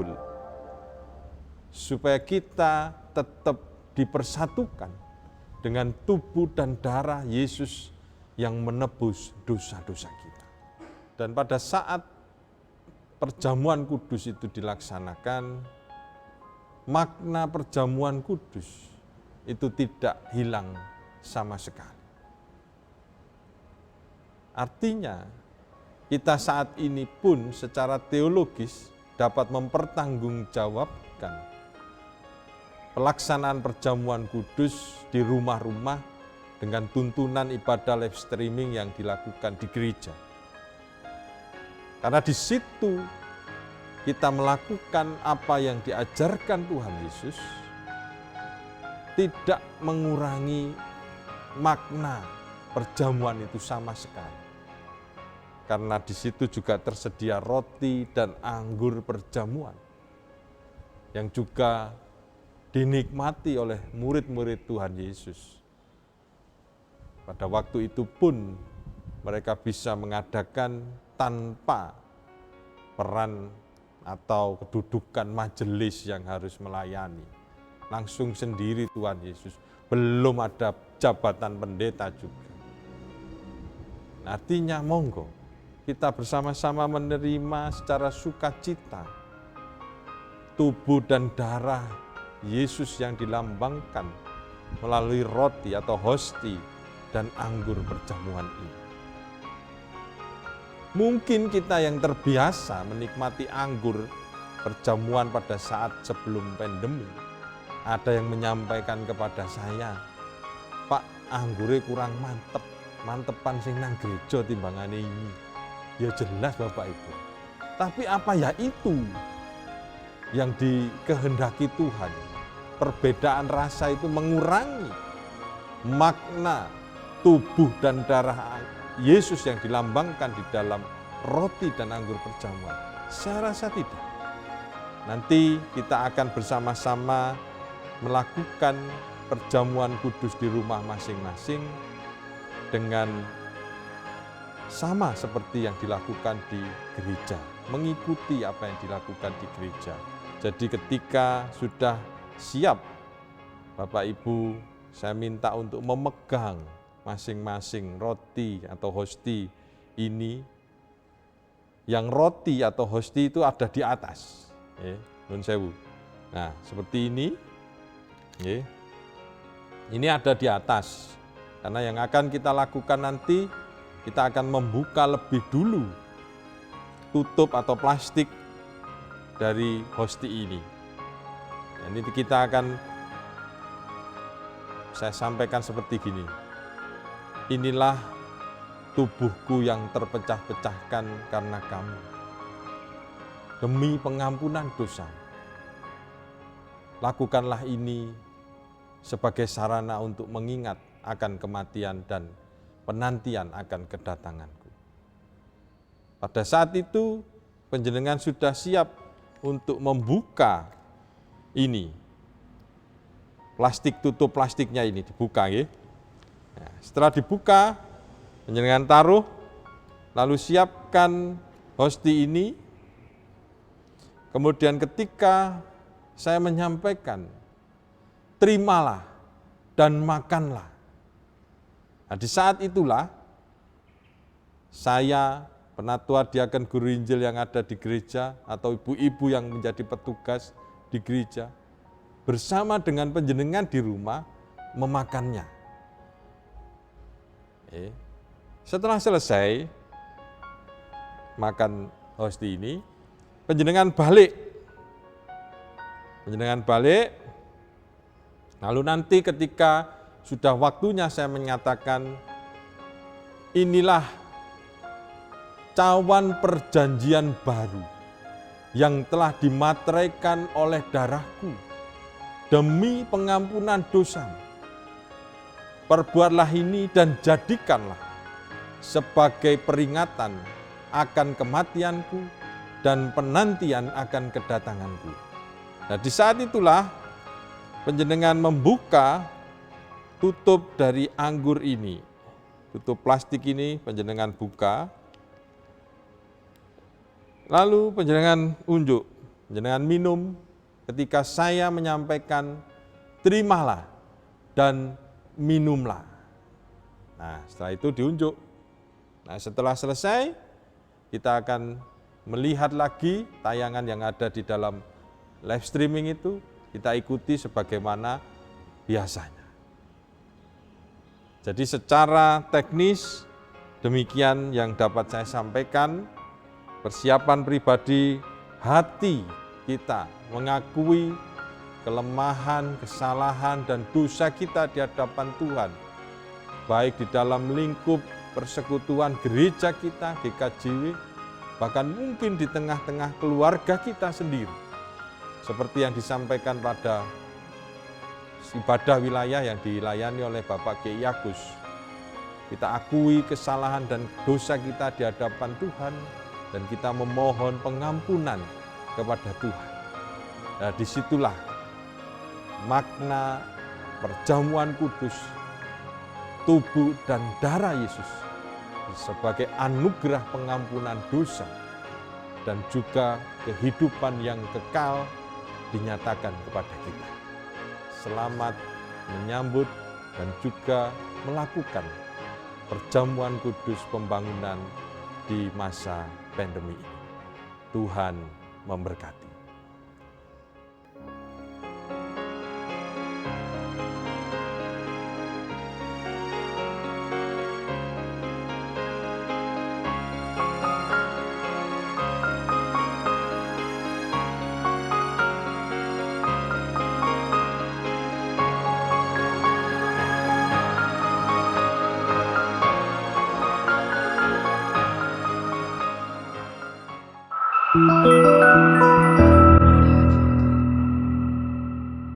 timbul supaya kita tetap dipersatukan dengan tubuh dan darah Yesus yang menebus dosa-dosa kita. Dan pada saat perjamuan kudus itu dilaksanakan, makna perjamuan kudus itu tidak hilang sama sekali. Artinya, kita saat ini pun secara teologis dapat mempertanggungjawabkan pelaksanaan perjamuan kudus di rumah-rumah dengan tuntunan ibadah live streaming yang dilakukan di gereja. Karena di situ kita melakukan apa yang diajarkan Tuhan Yesus, tidak mengurangi makna perjamuan itu sama sekali. Karena di situ juga tersedia roti dan anggur perjamuan yang juga dinikmati oleh murid-murid Tuhan Yesus. Pada waktu itu pun mereka bisa mengadakan tanpa peran atau kedudukan majelis yang harus melayani. Langsung sendiri Tuhan Yesus, belum ada jabatan pendeta juga. Artinya monggo, kita bersama-sama menerima secara sukacita tubuh dan darah Yesus yang dilambangkan melalui roti atau hosti dan anggur perjamuan ini. Mungkin kita yang terbiasa menikmati anggur perjamuan pada saat sebelum pandemi, ada yang menyampaikan kepada saya, "Pak, anggurnya kurang mantepan sing nang gereja timbangane ini." Ya jelas Bapak Ibu. Tapi apa ya itu yang dikehendaki Tuhan? Perbedaan rasa itu mengurangi makna tubuh dan darah Yesus yang dilambangkan di dalam roti dan anggur perjamuan. Saya rasa tidak. Nanti kita akan bersama-sama melakukan perjamuan kudus di rumah masing-masing dengan sama seperti yang dilakukan di gereja, mengikuti apa yang dilakukan di gereja. Jadi ketika sudah siap, Bapak Ibu, saya minta untuk memegang masing-masing roti atau hosti ini. Yang roti atau hosti itu ada di atas, nun sewu. Nah, seperti ini, ini ada di atas. Karena yang akan kita lakukan nanti, kita akan membuka lebih dulu tutup atau plastik dari hosti ini. Ini kita akan, saya sampaikan seperti gini. Inilah tubuhku yang terpecah-pecahkan karena kamu, demi pengampunan dosa. Lakukanlah ini sebagai sarana untuk mengingat akan kematian dan penantian akan kedatanganku. Pada saat itu, panjenengan sudah siap untuk membuka ini. Plastik, tutup plastiknya ini dibuka, ya. Nah, setelah dibuka, panjenengan taruh, lalu siapkan hosti ini. Kemudian ketika saya menyampaikan, terimalah dan makanlah. Nah, di saat itulah saya, penatua diaken guru Injil yang ada di gereja atau ibu-ibu yang menjadi petugas di gereja, bersama dengan panjenengan di rumah memakannya. Setelah selesai makan hosti ini, panjenengan balik. Lalu nanti ketika sudah waktunya saya menyatakan, inilah cawan perjanjian baru yang telah dimateraikan oleh darahku demi pengampunan dosa. Perbuatlah ini dan jadikanlah sebagai peringatan akan kematianku dan penantian akan kedatanganku. Nah, di saat itulah panjenengan membuka tutup dari anggur ini. Tutup plastik ini panjenengan buka. Lalu panjenengan unjuk Jenengan minum ketika saya menyampaikan terimalah dan minumlah. Nah, setelah itu diunjuk. Nah, setelah selesai, kita akan melihat lagi tayangan yang ada di dalam live streaming itu, kita ikuti sebagaimana biasanya. Jadi secara teknis, demikian yang dapat saya sampaikan. Persiapan pribadi hati kita mengakui kelemahan, kesalahan, dan dosa kita di hadapan Tuhan, baik di dalam lingkup persekutuan gereja kita, GKJW, bahkan mungkin di tengah-tengah keluarga kita sendiri. Seperti yang disampaikan pada ibadah wilayah yang dilayani oleh Bapak Kiai Agus. Kita akui kesalahan dan dosa kita di hadapan Tuhan, dan kita memohon pengampunan kepada Tuhan. Nah, disitulah makna perjamuan kudus, tubuh dan darah Yesus sebagai anugerah pengampunan dosa dan juga kehidupan yang kekal dinyatakan kepada kita. Selamat menyambut dan juga melakukan perjamuan kudus pembangunan di masa pandemi ini. Tuhan memberkati. Thank you.